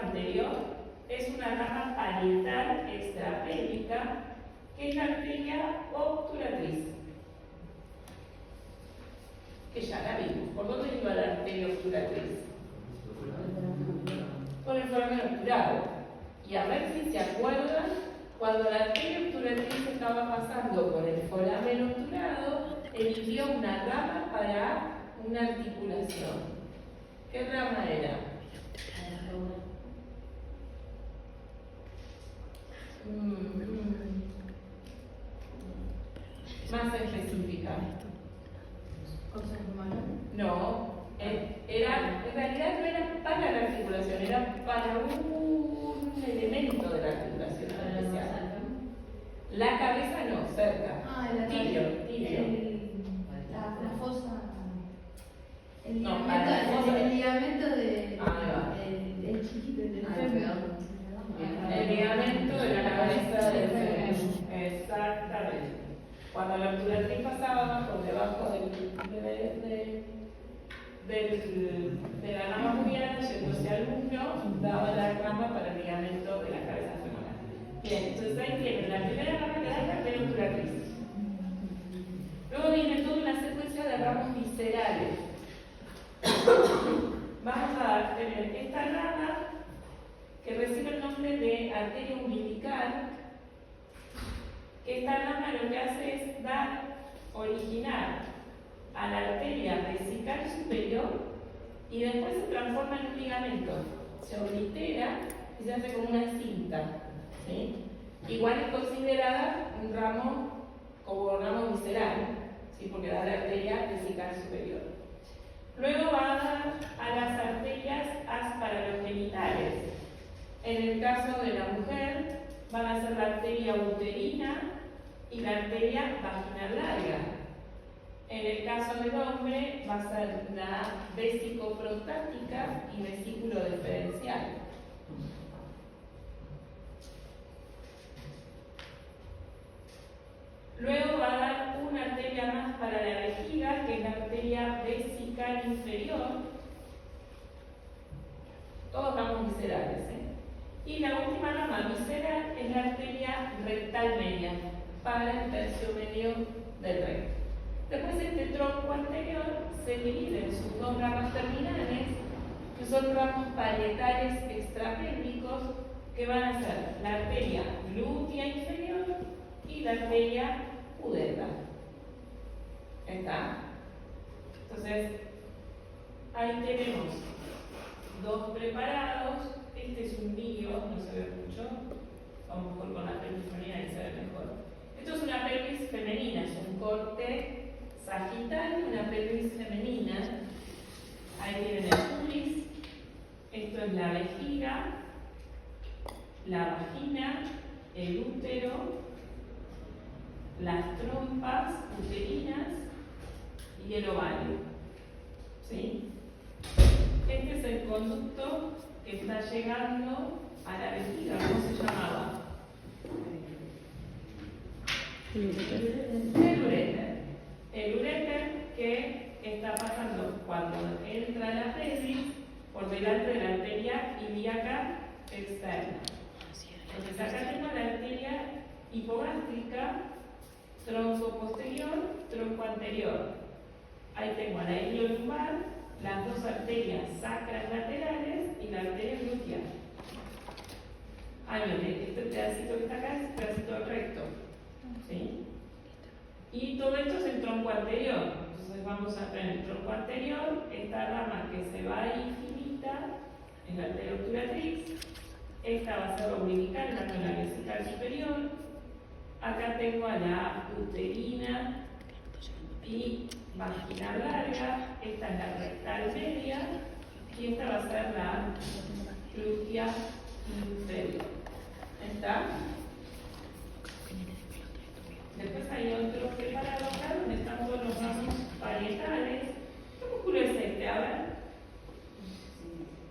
anterior es una rama parietal extrapélvica, que es la arteria obturatriz, que ya la vimos. ¿Por dónde iba la arteria obturatriz? Por el foramen obturado. Y a ver si se acuerdan, cuando la arteria obturatriz estaba pasando por el foramen obturado, emitió una rama para una articulación. ¿Qué rama era? Más específica. No, era, en realidad no era para la articulación, era para un elemento de la articulación especial. La cabeza no, cerca. Tibio. La fosa. El No, ligamento de. El chiquito del fémur. El ligamento de la cabeza del fémur. Exactamente. Cuando la obturatriz pasaba por debajo de la rama juliana, yéndose al muslo, daba la rama para el ligamento de la cabeza femoral. Bien, entonces ahí tienen la primera rama que da la arteria obturatriz. Luego viene toda una secuencia de ramas viscerales. Vamos a tener esta rama que recibe el nombre de arteria umbilical, que esta rama lo que hace es originar a la arteria vesical superior y después se transforma en un ligamento. Se oblitera y se hace como una cinta. ¿Sí? Igual es considerada un ramo como ramo visceral, ¿sí? Porque da la arteria vesical superior. Luego va a dar a las arterias asparagenitales. En el caso de la mujer, van a ser la arteria uterina y la arteria vaginal larga. En el caso del hombre, va a ser la vesicoprostática y vesículo diferencial. Luego va a dar una arteria más para la vejiga, que es la arteria vesical inferior. Todos ramos viscerales, Y la última rama visceral es la arteria rectal media, para el tercio medio del recto. Después este tronco anterior se divide en sus dos ramas terminales, que son ramos parietales extrapélvicos, que van a ser la arteria glútea inferior y la arteria pudenda. ¿Está? Entonces, ahí tenemos dos preparados. Este es un vídeo, no se ve mucho. Vamos mejor con la pelvis femenina y se ve mejor. Esto es una pelvis femenina, es un corte sagital, una pelvis femenina. Ahí tienen el pubis. Esto es la vejiga, la vagina, el útero, las trompas uterinas y el ovario. ¿Sí? Este es el conducto que está llegando a la vejiga. ¿Cómo se llamaba? El uréter. El uréter que está pasando cuando entra la pelvis por delante de la arteria ilíaca externa. Entonces acá tengo la arteria hipogástrica, tronco posterior, tronco anterior. Ahí tengo la iliolumbar, las dos arterias sacras laterales y la arteria glútea. Ahí viene, este pedacito que está acá es el pedacito recto. ¿Sí? Y todo esto es el tronco anterior. Entonces vamos a tener el tronco anterior, esta rama que se va infinita, es la arteria obturatriz. Esta va a ser umbilical, la vesical superior. Acá tengo a la uterina y vaginal larga. Esta es la rectal media. Y esta va a ser la glútea inferior. ¿Está? Después hay otro preparado acá donde están todos los ramos parietales. ¿Qué músculo es este? A ver.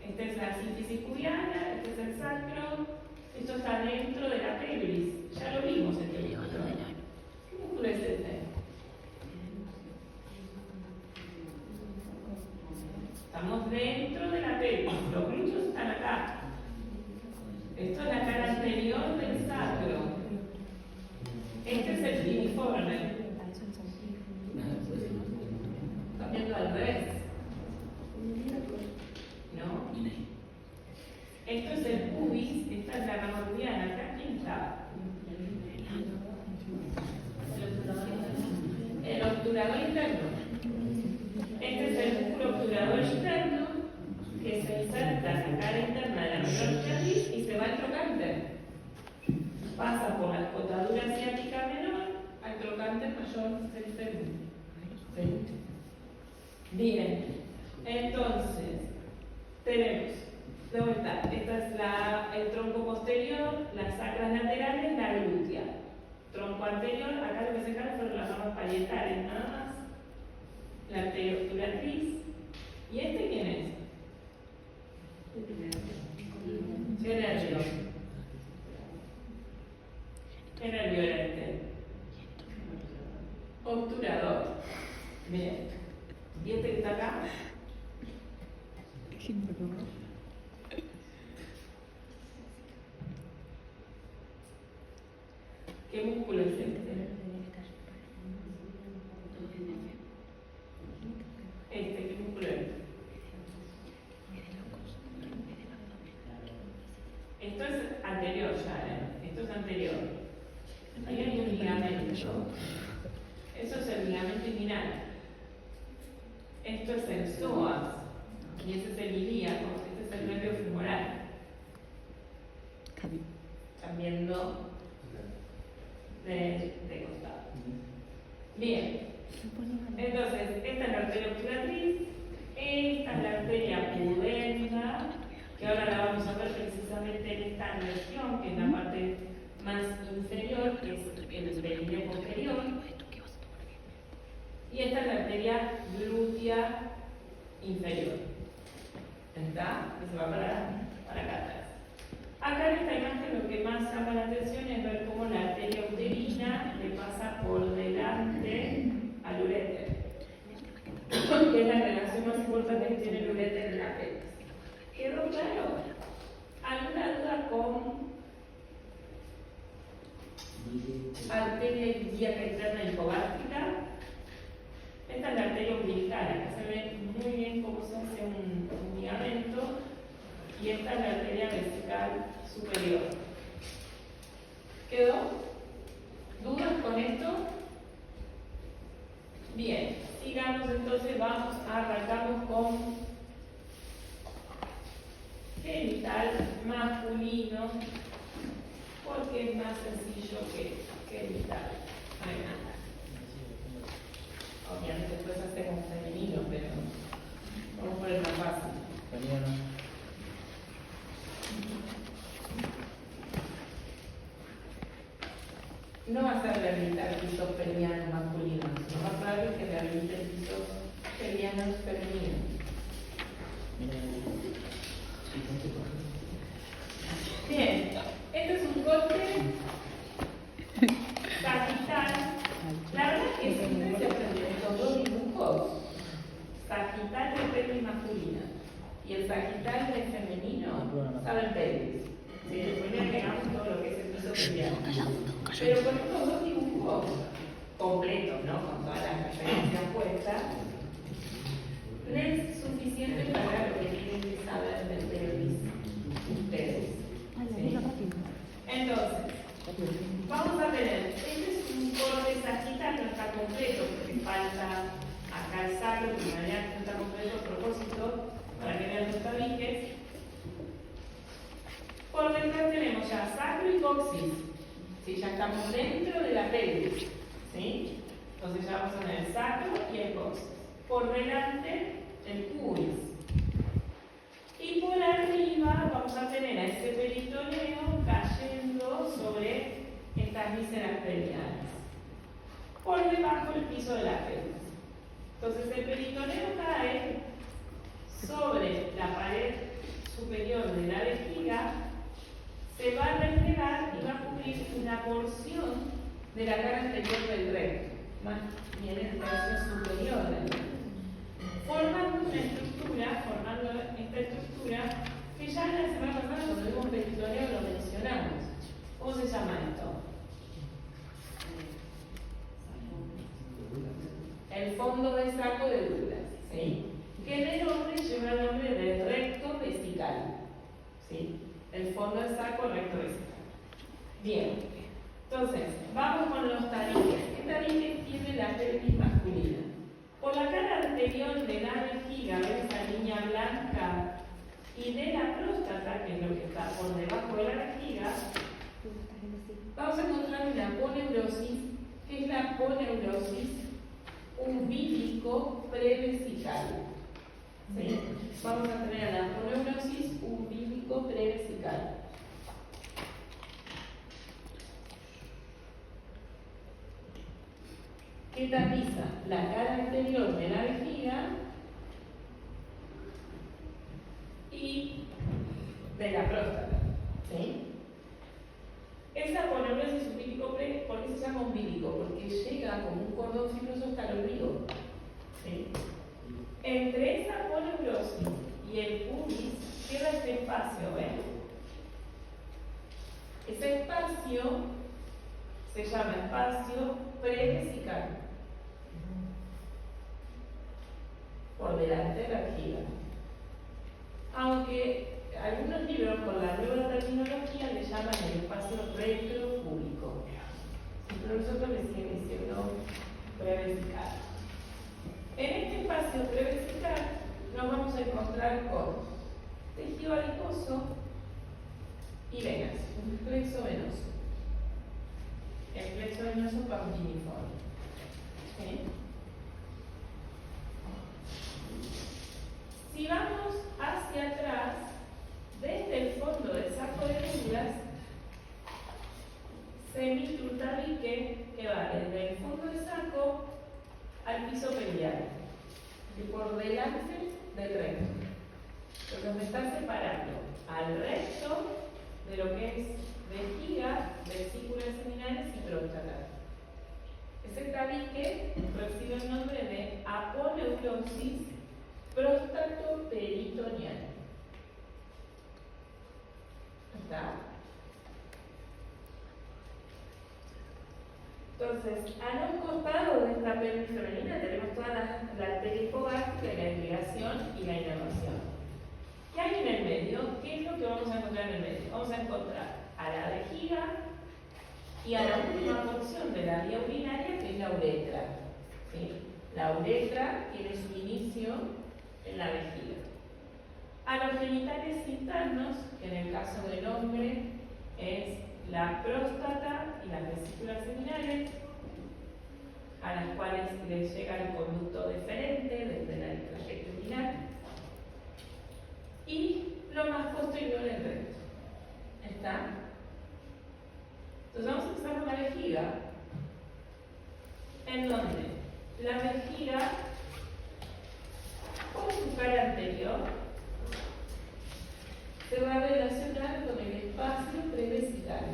Esta es la sínfisis cubiana, este es el sacro. Esto está dentro de la pelvis. Ya lo vimos este músculo. ¿Qué músculo es este? Estamos dentro de la pelvis. Los glúteos están acá. Esto es la cara anterior del sacro. Este es el piriforme. Cambiando al revés. ¿No? Esto es el pubis, esta es la rama pubiana. ¿Acá quién está? El obturador interno. Este es el músculo obturador externo que se inserta en la cara interna de la menor ciática y se va al trocánter. Pasa por la escotadura ciática menor al trocánter mayor del fémur. ¿Sí? Bien, entonces tenemos de vuelta, esta es el tronco posterior, las sacras laterales, la glútea. Tronco anterior, acá lo que se cae fueron las ramas parietales nada más. La arteria obturatriz. ¿Y este quién es? ¿Qué nervio? ¿Qué nervio era este? Obturador. Bien. ¿Y este que está acá? ¿Qué músculo es este? ¿Qué músculo es? Esto es anterior ya, Esto es anterior. Ahí hay un ligamento. Eso es el ligamento inguinal. Esto es el psoas. Y ese es el ilíaco. Este es el nervio femoral. Están viendo de costado. Bien. Entonces, esta es la arteria obturatriz. Esta es la arteria pudenda, que ahora la vamos a ver precisamente en esta región, que es la parte más inferior, que es el perineo posterior. Y esta es la arteria glútea inferior. ¿Está? Que se va para acá atrás. Acá en esta imagen lo que más llama la atención es ver cómo la arteria uterina le pasa por delante al uréter, que es la relación más importante que tiene el uréter en la pelvis. ¿Quedó claro? ¿Alguna duda con arteria ilíaca interna hipogárdica? Esta es la arteria umbilical, acá se ve muy bien cómo se hace un ligamento, y esta es la arteria vesical superior. ¿Quedó? ¿Dudas con esto? Bien, sigamos entonces, arrancamos con genital masculino, porque es más sencillo que genital. Adelante. Obviamente después hacemos femenino, pero vamos por el más fácil. No va a ser rehabilitar pisos penianos masculinos, lo más probable es que rehabilite pisos penianos femeninos. Bien, este es un corte sagital. La verdad es que siempre se aprenden estos dos dibujos: sagital de pelvis masculina y el sagital de femenino, saben pelvis. Sí, después le agregamos todo lo que es el piso peniano. Pero con estos dos dibujos completos, ¿no? Con todas las referencias puestas, les es suficiente para lo que tienen que saber del pelvis ustedes. ¿Sí? Entonces, vamos a tener, este es un corte sagital, no está completo porque falta acá el sacro, que de manera que no está completo a propósito, para que vean los tabiques. Por detrás tenemos ya sacro y coxis. ¿Sí? Ya estamos dentro de la pelvis. ¿Sí? Entonces ya vamos a tener el sacro y el coxis. Por delante, el pubis. Y por arriba vamos a tener a ese peritoneo cayendo sobre estas vísceras pelvianas. Por debajo el piso de la pelvis. Entonces el peritoneo cae sobre la pared superior de la vejiga, se va a replegar y va a cubrir una porción de la cara anterior del recto, más bien el tercio superior del recto, formando esta estructura que ya en la semana pasada cuando vimos peritoneo lo ¿sí? El fondo de saco, recto vesical. Bien, entonces, vamos con los tabiques. ¿Qué tabiques tiene la pelvis masculina? Por la cara anterior de la vejiga, ¿ven esa línea blanca? Y de la próstata, que es lo que está por debajo de la vejiga, vamos a encontrar una aponeurosis, que es la aponeurosis umbilico prevesical. ¿Sí? Vamos a tener la aponeurosis umbilico prevesical. Que tapiza la cara anterior de la vejiga y de la próstata. ¿Sí? Esa aponeurosis umbilico pre, ¿por qué se llama umbilico? Porque llega como un cordón fibroso hasta el ombligo. ¿Sí? Entre esa aponeurosis y el pubis queda este espacio, ¿ven? Ese espacio se llama espacio prevesical, por delante de la vejiga. Aunque algunos libros con la nueva terminología le llaman el espacio retropúbico, pero nosotros le siguen diciendo prevesical. En este espacio prevesical nos vamos a encontrar con tejido adiposo y venas, un plexo venoso. El plexo venoso pampiniforme. ¿Sí? Si vamos hacia atrás, desde el fondo del saco de vejigas, se emite un tabique que va desde el fondo del saco al piso peliar y por delante del recto. Lo que me está separando al recto de lo que es vejiga, vesículas seminales y próstata. Ese tabique recibe el nombre de aponeurosis próstato-peritoneal. ¿Está? Entonces, a los costados de esta pelvis femenina tenemos toda la arteria hipogástrica, la irrigación y la inervación. ¿Qué hay en el medio? ¿Qué es lo que vamos a encontrar en el medio? Vamos a encontrar a la vejiga y a la última porción de la vía urinaria, que es la uretra. ¿Sí? La uretra tiene su inicio en la vejiga. A los genitales internos, que en el caso del hombre es la próstata y las vesículas seminales, a las cuales les llega el conducto deferente desde el trayecto urinar, y lo más posterior el recto. ¿Está? Entonces vamos a empezar con la vejiga, en donde la vejiga, por su cara anterior, se va a relacionar con el espacio prevesical.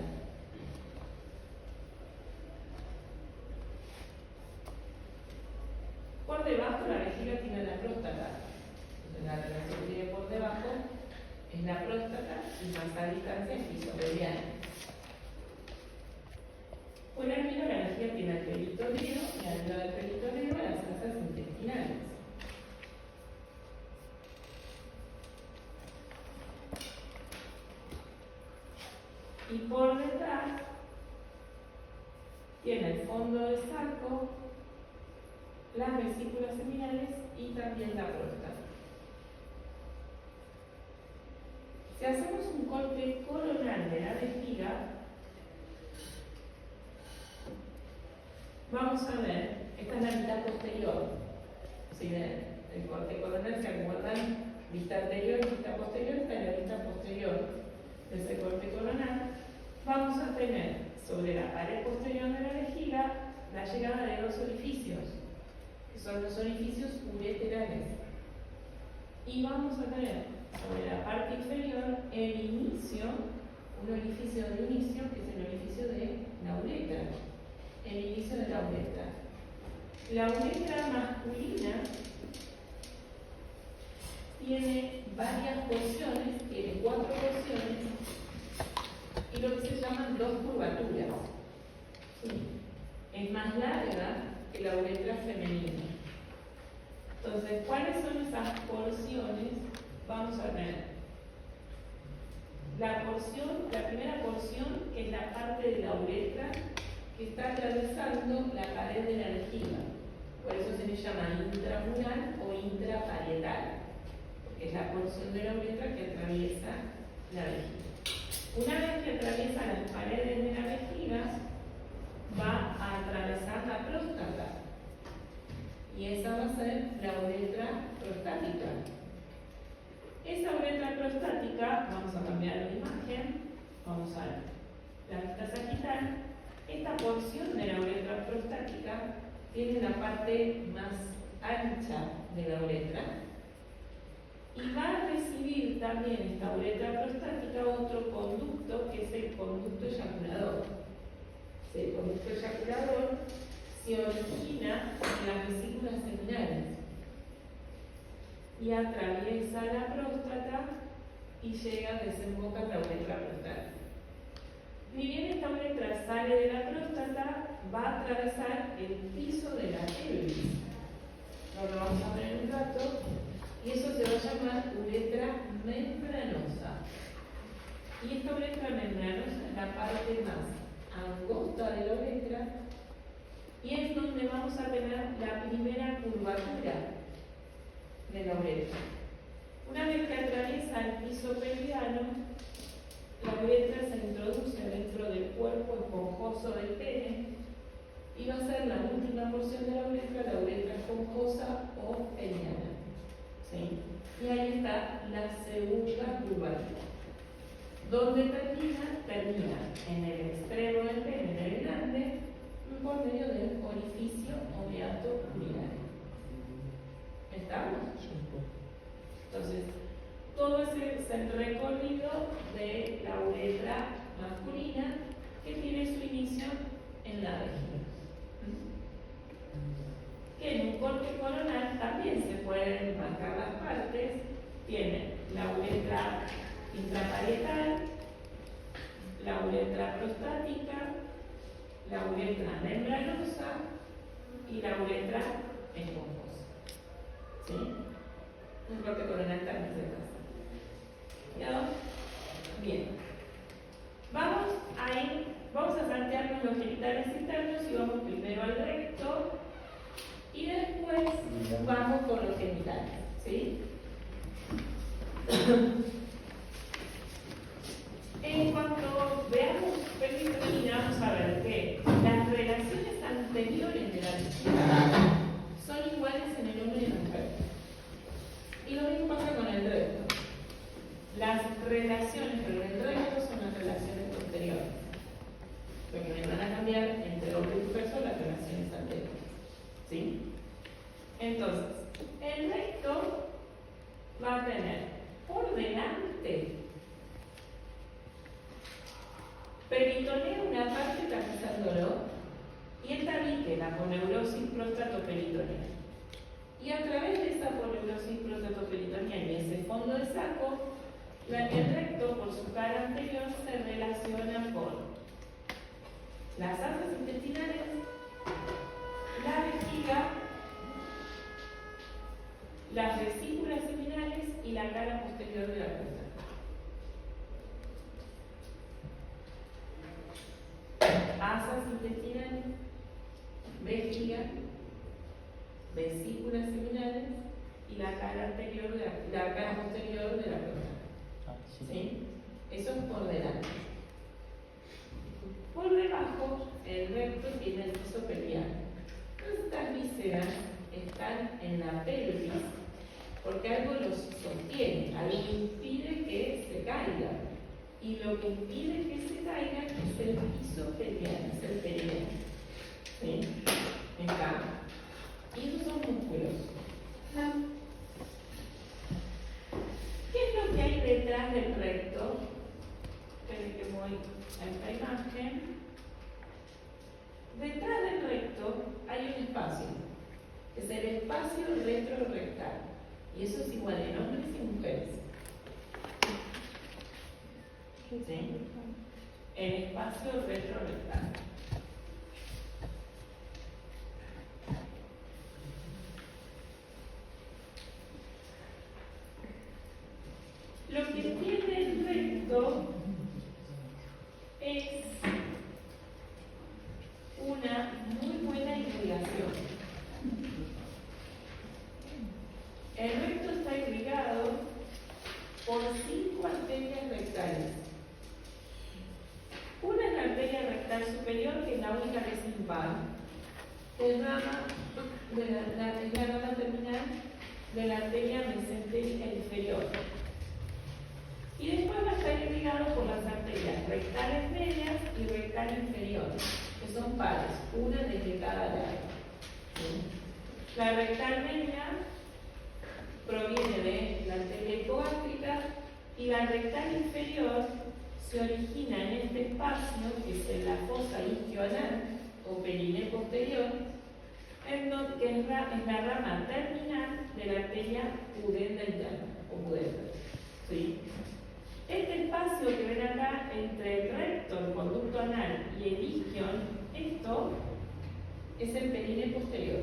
Por debajo la vejiga tiene la próstata. Entonces la relación que tiene por debajo es la próstata y más a distancia el piso peliar. Por arriba la vejiga tiene el peritoneo y arriba del peritoneo las asas intestinales. Y por detrás tiene el fondo del saco, las vesículas seminales y también la próstata. Si hacemos un corte coronal de la vejiga, vamos a ver, esta es la mitad posterior. Si ven, el corte coronal, se acuerdan, vista anterior y vista posterior, está en la vista posterior de ese corte coronal. Vamos a tener sobre la pared posterior de la vejiga la llegada de dos orificios, que son los orificios ureterales. Y vamos a tener sobre la parte inferior el inicio, un orificio de inicio, que es el orificio de la uretra. El inicio de la uretra. La uretra masculina tiene varias porciones, tiene 4 porciones, y lo que se llaman dos curvaturas. ¿Sí? Es más larga que la uretra femenina. Entonces, ¿cuáles son esas porciones? Vamos a ver. la primera porción, que es la parte de la uretra que está atravesando la pared de la vejiga. Por eso se le llama intramural o intraparietal, porque es la porción de la uretra que atraviesa la vejiga. Una vez que atraviesa las paredes de la vejiga, va a atravesar la próstata. Y esa va a ser la uretra prostática. Esa uretra prostática, vamos a cambiar la imagen, vamos a la vista sagital. Esta porción de la uretra prostática tiene la parte más ancha de la uretra y va a recibir también esta uretra prostática otro conducto que es el conducto eyaculador. El conducto eyaculador se origina en las vesículas seminales y atraviesa la próstata y llega, desemboca en la uretra prostática. Ni bien esta uretra sale de la próstata, va a atravesar el piso de la pelvis. Ahora lo vamos a ver en un rato. Y eso se va a llamar uretra membranosa. Y esta uretra membranosa es la parte más angosta de la uretra y es donde vamos a tener la primera curvatura de la uretra. Una vez que atraviesa el piso pelviano, la uretra se introduce dentro del cuerpo esponjoso del pene y va a ser la última porción de la uretra esponjosa o peniana. ¿Sí? Y ahí está la segunda curvatura. ¿Dónde termina? Termina en el extremo del pene, en el glande, por medio del orificio o meato urinario. ¿Estamos? Entonces, todo ese es el recorrido de la uretra masculina que tiene su inicio en la vejiga. Que en un corte coronal también se pueden marcar las partes. Tiene la uretra intraparietal, la uretra prostática, la uretra membranosa y la uretra esponjosa. ¿Sí? Un corte coronal también se pasa. ¿Quedó? Bien. Vamos a saltearnos los genitales internos y vamos primero al recto y después vamos con los genitales. ¿Sí? En cuanto veamos pelvis femenina, vamos a ver que las relaciones anteriores de la vejiga son iguales en el hombre y en la mujer. Y lo mismo pasa con el recto. Las relaciones con el recto son las relaciones posteriores. Porque me van a cambiar entre hombre y mujer son las relaciones anteriores. ¿Sí? Entonces, el recto va a tener por delante peritoneo, una parte tapizándolo, y el tabique, la aponeurosis próstato-peritonea. Y a través de esa aponeurosis próstato-peritonea y ese fondo de saco, el recto, por su cara anterior, se relaciona con las asas intestinales, la vejiga, las vesículas seminales y la cara posterior de la próstata. Asas intestinales, vejiga, vesículas seminales y la cara anterior la cara posterior de la próstata. ¿Sí? Eso es por delante. Por debajo, el recto tiene el piso pelviano. Entonces, estas vísceras están en la pelvis porque algo los sostiene, algo impide que se caiga. Y lo que impide que se caiga es el piso pelviano, es el perineo. ¿Sí? Acá. Y esos son músculos. ¿Qué es lo que hay detrás del recto? Esperen que voy a esta imagen. Detrás del recto hay un espacio, que es el espacio retrorrectal. Y eso es igual en hombres y mujeres. ¿Sí? El espacio retrorrectal. Lo que tiene el recto superior, que es la única que es impar. Es la rama terminal de la arteria mesentérica inferior. Y después va a estar irrigado por las arterias rectales medias y rectal inferior, que son pares, una desde cada lado. ¿Sí? La rectal media proviene de la arteria hipogástrica y la rectal inferior se origina en este espacio, que es en la fosa isquioanal o periné posterior, que es la rama terminal de la arteria pudenda interna o pudenda. ¿Sí? Este espacio que ven acá entre el recto, el conducto anal y el isquion, esto es el periné posterior.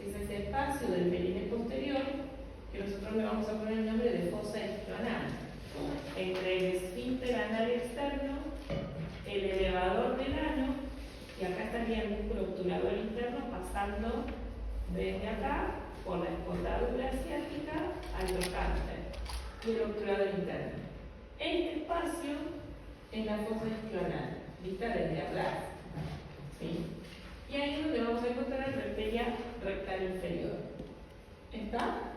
Es ese espacio del periné posterior que nosotros le vamos a poner el nombre de fosa isquioanal. Entre el esfínter anal externo, el elevador del ano, y acá estaría el músculo obturador interno pasando desde acá por la escotadura asiática al trocánter y el obturador interno. Este espacio es la fosa isquioanal, vista desde atrás. ¿Sí? Y ahí es donde vamos a encontrar la arteria rectal inferior. ¿Está?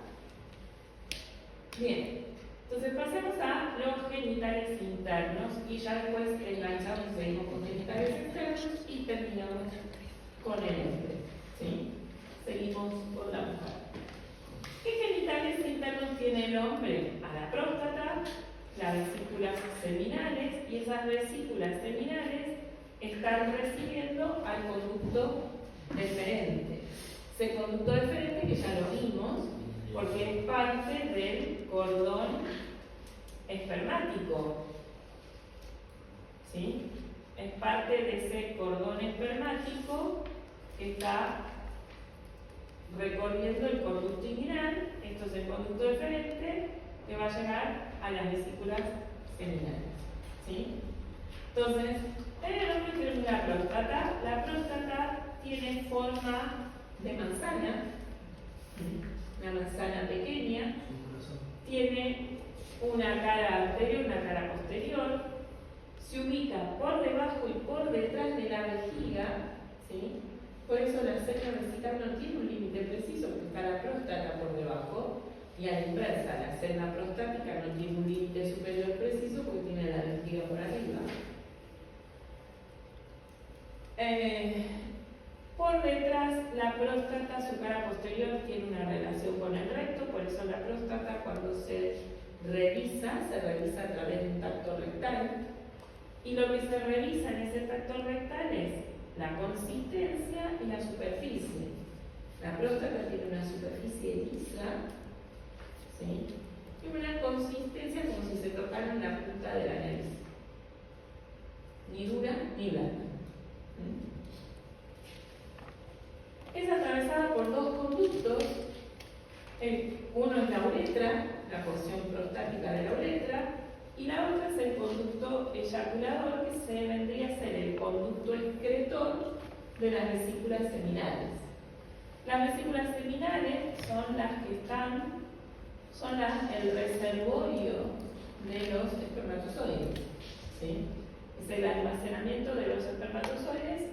Bien. Entonces pasemos a los genitales internos y ya después enganchamos y seguimos con genitales externos y terminamos con el hombre. ¿Sí? Seguimos con la mujer. ¿Qué genitales internos tiene el hombre? A la próstata, las vesículas seminales, y esas vesículas seminales están recibiendo al conducto deferente. Ese conducto deferente que ya lo vimos, porque es parte del cordón espermático. ¿Sí? Es parte de ese cordón espermático que está recorriendo el conducto inguinal. Esto es el conducto deferente que va a llegar a las vesículas seminales. ¿Sí? Entonces, en el hombre tenemos la próstata. La próstata tiene forma de manzana, una manzana pequeña, tiene una cara anterior y una cara posterior, se ubica por debajo y por detrás de la vejiga, ¿sí? Por eso la seno vesical no tiene un límite preciso, porque está la próstata por debajo, y a la inversa, la seno prostática no tiene un límite superior preciso porque tiene la vejiga por arriba. Por detrás, la próstata, su cara posterior, tiene una relación con el recto, por eso la próstata cuando se revisa a través de un tacto rectal. Y lo que se revisa en ese tacto rectal es la consistencia y la superficie. La próstata tiene una superficie lisa, ¿sí? Y una consistencia como si se tocara en la punta de la nariz. Ni dura ni blanda. Es atravesada por dos conductos. Uno es la uretra, la porción prostática de la uretra, y la otra es el conducto eyaculador, que se vendría a ser el conducto excretor de las vesículas seminales. Las vesículas seminales son las que el reservorio de los espermatozoides. ¿Sí? Es el almacenamiento de los espermatozoides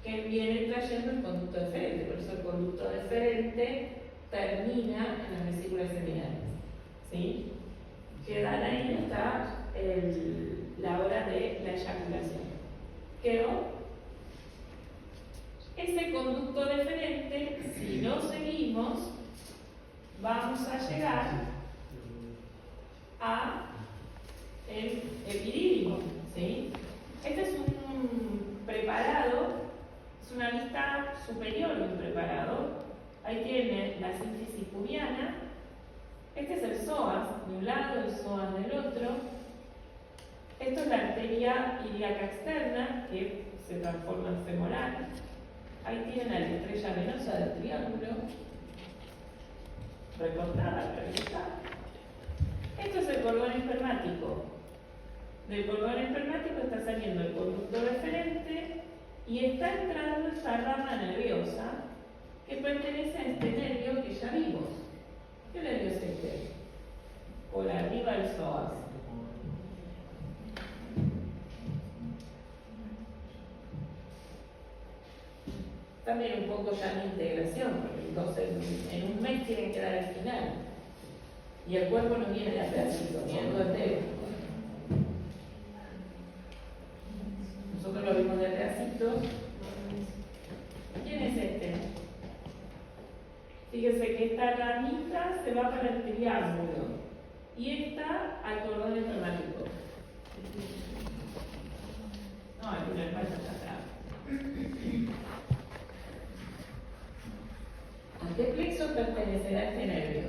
que viene trayendo el conducto deferente. Por eso el conducto deferente termina en las vesículas seminales. ¿Sí? Quedan ahí hasta la hora de la eyaculación. ¿Quedó? Ese conducto deferente, si lo seguimos, vamos a llegar a el epidídimo. ¿Sí? Este es un preparado, es una vista superior de un preparado. Ahí tiene la sínfisis pubiana. Este es el psoas de un lado, el psoas del otro. Esto es la arteria ilíaca externa, que se transforma en femoral. Ahí tienen a la estrella venosa del triángulo, recortada, pero ahí está. Esto es el cordón espermático. Del cordón espermático está saliendo el conducto deferente y está entrando esta rama nerviosa que pertenece a este nervio que ya vimos. ¿Qué nervio es este? Por arriba del psoas. también un poco ya de integración, porque entonces en un mes tienen que dar al final. Y el cuerpo no viene de a pedacito, viene todo entero. Nosotros lo vimos de a pedacitos. ¿Quién es este? Fíjese que esta ramita se va para el triángulo y esta al cordón enfermático. No, el primer paso está atrás. ¿A qué plexo pertenecerá este nervio?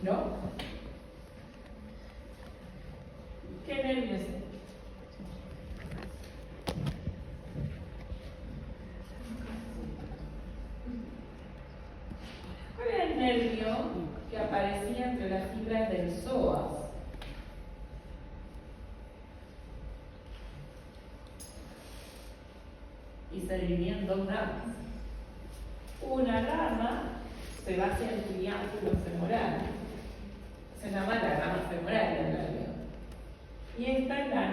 ¿No? ¿Qué nervio es este? ¿Cuál era el nervio que aparecía entre las fibras del psoas? Y se dividía en dos ramas. Una rama se va hacia el triángulo femoral. Se llama la rama femoral del nervio. Y esta es la